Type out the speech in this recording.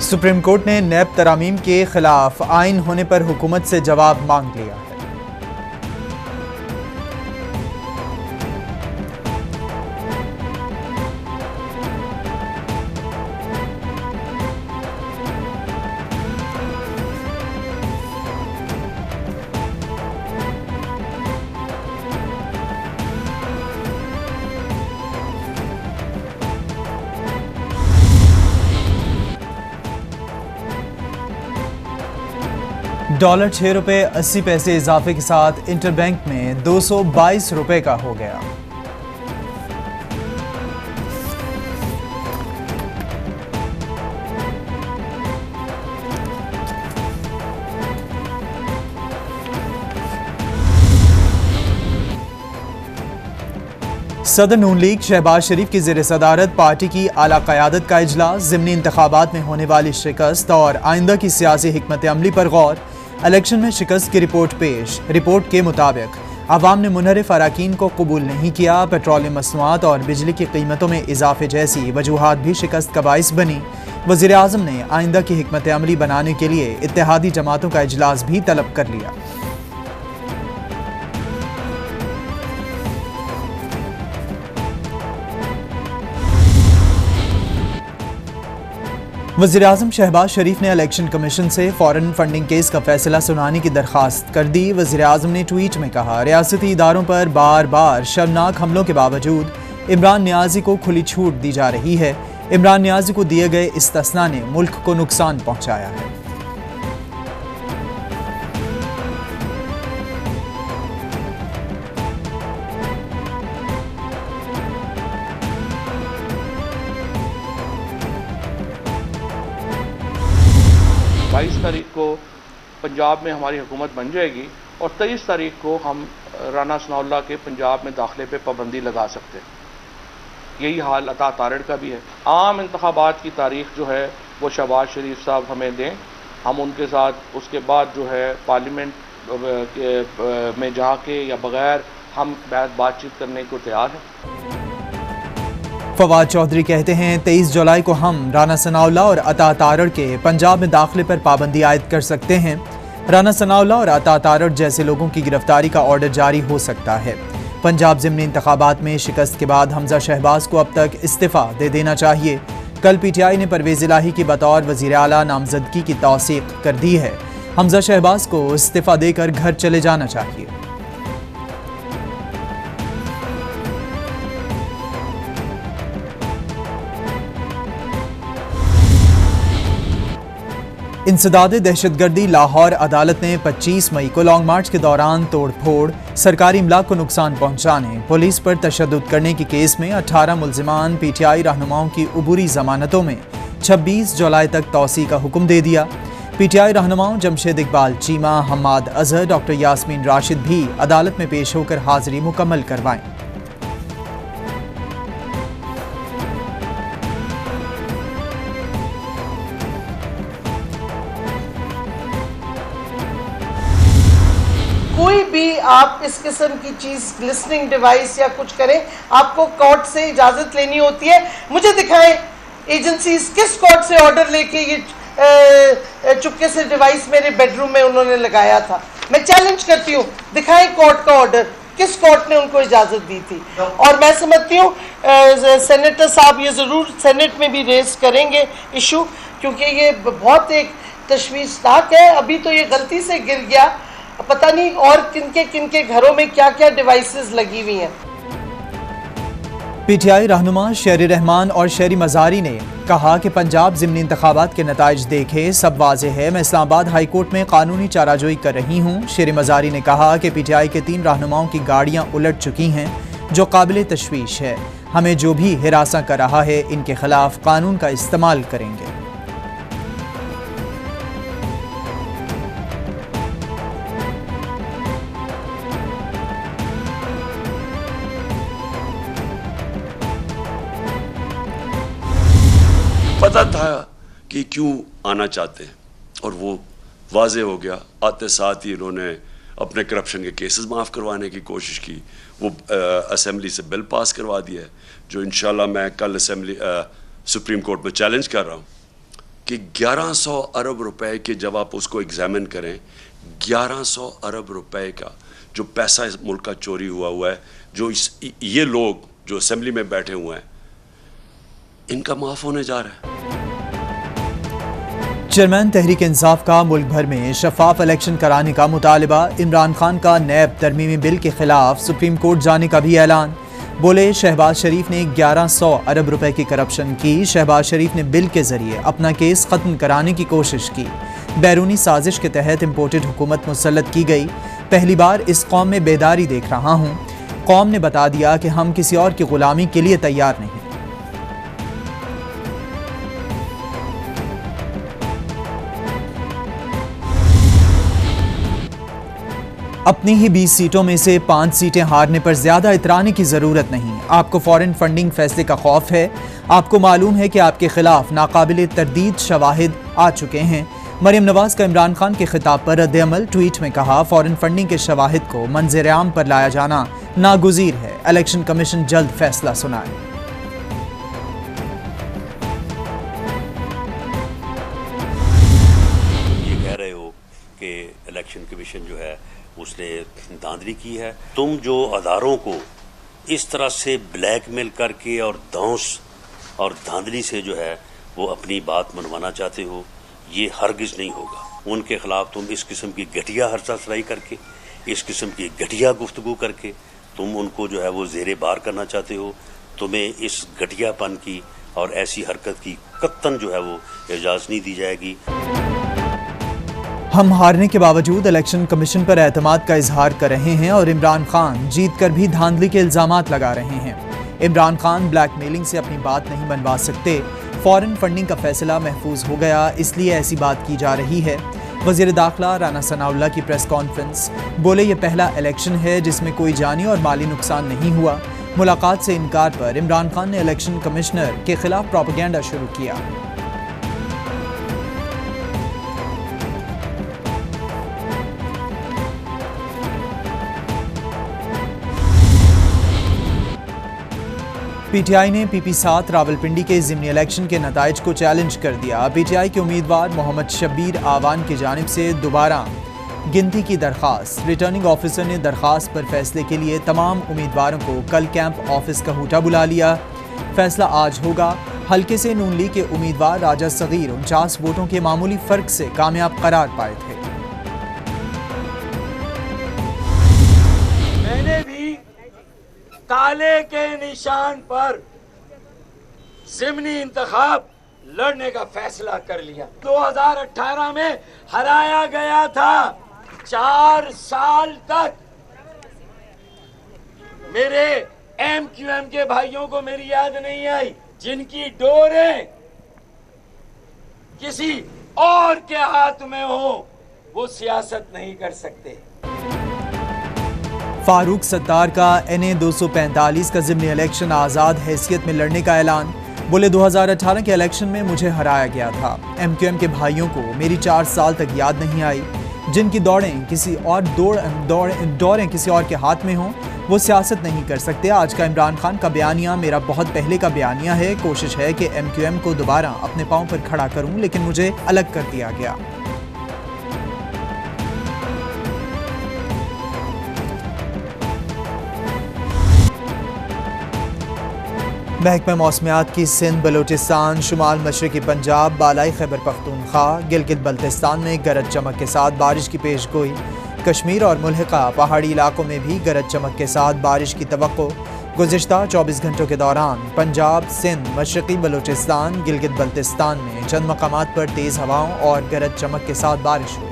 Supreme court ने नैब तरामीम के खिलाफ आइन होने पर हुकूमत से जवाब मांग लिया है। डॉलर 6 रुपये 80 पैसे इजाफे के साथ इंटरबैंक में 222 रुपये का हो गया। सदर नून लीग शहबाज शरीफ की ज़ेर सदारत पार्टी की आला क़यादत का इजलास, ज़िमनी इंतखाबात में होने वाली शिकस्त और आइंदा की सियासी हिकमत अमली पर गौर। इलेक्शन में शिकस्त की रिपोर्ट पेश। रिपोर्ट के मुताबिक अवाम ने मुनहरिफ अराकीन को कबूल नहीं किया। पेट्रोलियम मसनूआत और बिजली की कीमतों में इजाफे जैसी वजूहात भी शिकस्त का बाइस बनी। वज़ीर आज़म ने आइंदा की हिकमत अमली बनाने के लिए इत्तेहादी जमातों का इजलास भी तलब कर लिया। वज़ीर-ए-आज़म शहबाज शरीफ ने इलेक्शन कमीशन से फॉरेन फंडिंग केस का फैसला सुनाने की दरख्वास्त कर दी। वज़ीर-ए-आज़म ने ट्वीट में कहा, रियासती इदारों पर बार बार शर्मनाक हमलों के बावजूद इमरान नियाज़ी को खुली छूट दी जा रही है। इमरान नियाज़ी को दिए गए इस्तिस्ना ने मुल्क को नुकसान पहुँचाया है। तारीख को पंजाब में हमारी हुकूमत बन जाएगी और 23 तारीख को हम राना सनाउल्लाह के पंजाब में दाखिले पे पाबंदी लगा सकते हैं। यही हाल अता तारड़ का भी है। आम इंतखाबात की तारीख जो है वो शहबाज शरीफ साहब हमें दें, हम उनके साथ उसके बाद जो है पार्लियामेंट में जाके या बगैर हम बातचीत करने को तैयार हैं। फवाद चौधरी कहते हैं, 23 जुलाई को हम राना सनाउल्लाह और अता तारड़ के पंजाब में दाखिले पर पाबंदी आयद कर सकते हैं। राना सनाउल्लाह और अता तारड़ जैसे लोगों की गिरफ्तारी का ऑर्डर जारी हो सकता है। पंजाब ज़िमनी इंतखाबात में शिकस्त के बाद हमजा शहबाज को अब तक इस्तीफ़ा दे देना चाहिए। कल PTI ने परवेज़ इलाही की बतौर वज़ीर आला नामजदगी की तौसीक़ कर दी है। हमजा शहबाज को इस्तीफ़ा देकर घर चले जाना चाहिए। इंसदादे दहशतगर्दी लाहौर अदालत ने 25 मई को लॉन्ग मार्च के दौरान तोड़ फोड़, सरकारी इमलाक को नुकसान पहुंचाने, पुलिस पर तशद्दुद करने के केस में 18 मुल्जिमान PTI रहनुमाओं की उबूरी जमानतों में 26 जुलाई तक तौसी का हुक्म दे दिया। PTI रहनुमाओं जमशेद इकबाल चीमा, हम्माद अजहर, डॉक्टर यास्मीन राशिद भी अदालत में पेश होकर हाजिरी मुकम्मल करवाएं। कोई भी आप इस किस्म की चीज़ लिसनिंग डिवाइस या कुछ करें, आपको कोर्ट से इजाज़त लेनी होती है। मुझे दिखाएं एजेंसीज किस कोर्ट से ऑर्डर लेके ये चुपके से डिवाइस मेरे बेडरूम में उन्होंने लगाया था। मैं चैलेंज करती हूँ, दिखाएं कोर्ट का ऑर्डर, किस कोर्ट ने उनको इजाज़त दी थी। और मैं समझती हूँ सेनेटर साहब ये ज़रूर सेनेट में भी रेज करेंगे इशू, क्योंकि ये बहुत एक तशवीशनाक है। अभी तो ये गलती से गिर गया, पता नहीं और किनके घरों में क्या क्या डिवाइसेस लगी हुई हैं। PTI रहनुमा शेरी रहमान और शेरी मज़ारी ने कहा कि पंजाब ज़िमनी इंतखाबात के नताइज देखे सब वाज़ेह है। मैं इस्लामाबाद हाई कोर्ट में कानूनी चाराजोई कर रही हूँ। शेरी मज़ारी ने कहा कि PTI के 3 रहनुमाओं की गाड़ियाँ उलट चुकी हैं, जो काबिल तशवीश है। हमें जो भी हिरासा कर रहा है, इनके खिलाफ कानून का इस्तेमाल करेंगे। पता था कि क्यों आना चाहते हैं और वो वाजे हो गया। आते साथ ही इन्होंने अपने करप्शन के केसेस माफ़ करवाने की कोशिश की। वो असेंबली से बिल पास करवा दिया है, जो इंशाल्लाह मैं कल असेंबली सुप्रीम कोर्ट में चैलेंज कर रहा हूँ। कि 1100 अरब रुपए के जब आप उसको एग्जामिन करें, 1100 अरब रुपए का जो पैसा इस मुल्क का चोरी हुआ है, जो ये लोग जो असेंबली में बैठे हुए हैं, इनका माफ होने जा रहा है। चेयरमैन तहरीक इंसाफ का मुल्क भर में शफाफ इलेक्शन कराने का मुतालिबा। इमरान खान का नैब तरमीमी बिल के खिलाफ सुप्रीम कोर्ट जाने का भी ऐलान। बोले शहबाज शरीफ ने 1100 अरब रुपए की करप्शन की। शहबाज शरीफ ने बिल के जरिए अपना केस खत्म कराने की कोशिश की। बैरूनी साजिश के तहत इम्पोर्टेड हुकूमत मुसल्लत की गई। पहली बार इस कौम में बेदारी देख रहा हूँ। कौम ने बता दिया कि हम किसी और की गुलामी के लिए तैयार नहीं। अपनी ही 20 सीटों में से 5 सीटें हारने पर ज्यादा इतराने की जरूरत नहीं। आपको फॉरेन फंडिंग फैसले का खौफ है। आपको मालूम है कि आपके खिलाफ नाकाबिले तरदीद शवाहिद आ चुके हैं। मरियम नवाज का इमरान खान के खिताब पर रद्द-ए-अमल। ट्वीट में कहा, फॉरेन फंडिंग के शवाहिद को मंजर-ए-आम पर लाया जाना नागुज़ीर है। इलेक्शन कमीशन जल्द फैसला सुनाए। ये कह रहे हो कि इलेक्शन कमीशन जो है उसने धांधली की है। तुम जो अदारों को इस तरह से ब्लैकमेल करके और धौंस और धांधली से जो है वो अपनी बात मनवाना चाहते हो, ये हरगिज नहीं होगा। उनके खिलाफ तुम इस किस्म की घटिया हर्षासराई करके, इस किस्म की घटिया गुफ्तगू करके तुम उनको जो है वो ज़ेरे बार करना चाहते हो। तुम्हें इस घटियापन की और ऐसी हरकत की कत्तन जो है वो इजाज़त नहीं दी जाएगी। हम हारने के बावजूद इलेक्शन कमीशन पर एतमाद का इजहार कर रहे हैं और इमरान खान जीत कर भी धांधली के इल्जामात लगा रहे हैं। इमरान खान ब्लैकमेलिंग से अपनी बात नहीं मनवा सकते। फॉरेन फंडिंग का फैसला महफूज हो गया, इसलिए ऐसी बात की जा रही है। वज़ीर दाखिला राना सनाउल्लाह की प्रेस कॉन्फ्रेंस। बोले ये पहला इलेक्शन है जिसमें कोई जानी और माली नुकसान नहीं हुआ। मुलाकात से इनकार पर इमरान खान ने इलेक्शन कमिश्नर के खिलाफ प्रोपेगेंडा शुरू किया। पीटीआई ने PP7 रावलपिंडी के ज़िमनी इलेक्शन के नताइज को चैलेंज कर दिया। पीटीआई के उम्मीदवार मोहम्मद शब्बीर आवान की जानिब से दोबारा गिनती की दरख्वास्त। रिटर्निंग ऑफिसर ने दरख्वास्त पर फैसले के लिए तमाम उम्मीदवारों को कल कैंप ऑफिस का हूटा बुला लिया। फैसला आज होगा। हल्के से नून लीग के उम्मीदवार राजा सगीर 49 वोटों के मामूली फर्क से कामयाब करार पाए थे। मैंने भी ताले के निशान पर ज़िमनी इंतखाब लड़ने का फैसला कर लिया। 2018 में हराया गया था। 4 साल तक मेरे MQM के भाइयों को मेरी याद नहीं आई, जिनकी डोरें किसी और के हाथ में हो, वो सियासत नहीं कर सकते। फारूक सत्तार का NA 245 का ज़िमनी इलेक्शन आज़ाद हैसियत में लड़ने का ऐलान। बोले 2018 के इलेक्शन में मुझे हराया गया था। MQM के भाइयों को मेरी 4 साल तक याद नहीं आई। जिनकी दौड़ें किसी और के हाथ में हों, वो सियासत नहीं कर सकते। आज का इमरान खान का बयानिया मेरा बहुत पहले का बयानिया है। कोशिश है कि MQM को दोबारा अपने पाँव पर खड़ा करूं, लेकिन मुझे अलग कर दिया गया। महकमा मौसमियात की सिंध, बलूचिस्तान, शुमाल मशरकी पंजाब, बालाई खैबर पख्तूनख्वा, गिलगित बल्तिस्तान में गरज चमक के साथ बारिश की पेशगोई। कश्मीर और मुल्हिका पहाड़ी इलाकों में भी गरज चमक के साथ बारिश की तवक्को। गुज़िश्ता 24 घंटों के दौरान पंजाब, सिंध, मशरकी बलूचिस्तान, गिलगित बल्तिस्तान में चंद मकामात पर तेज़ हवाओं और गरज चमक के साथ बारिश हुई।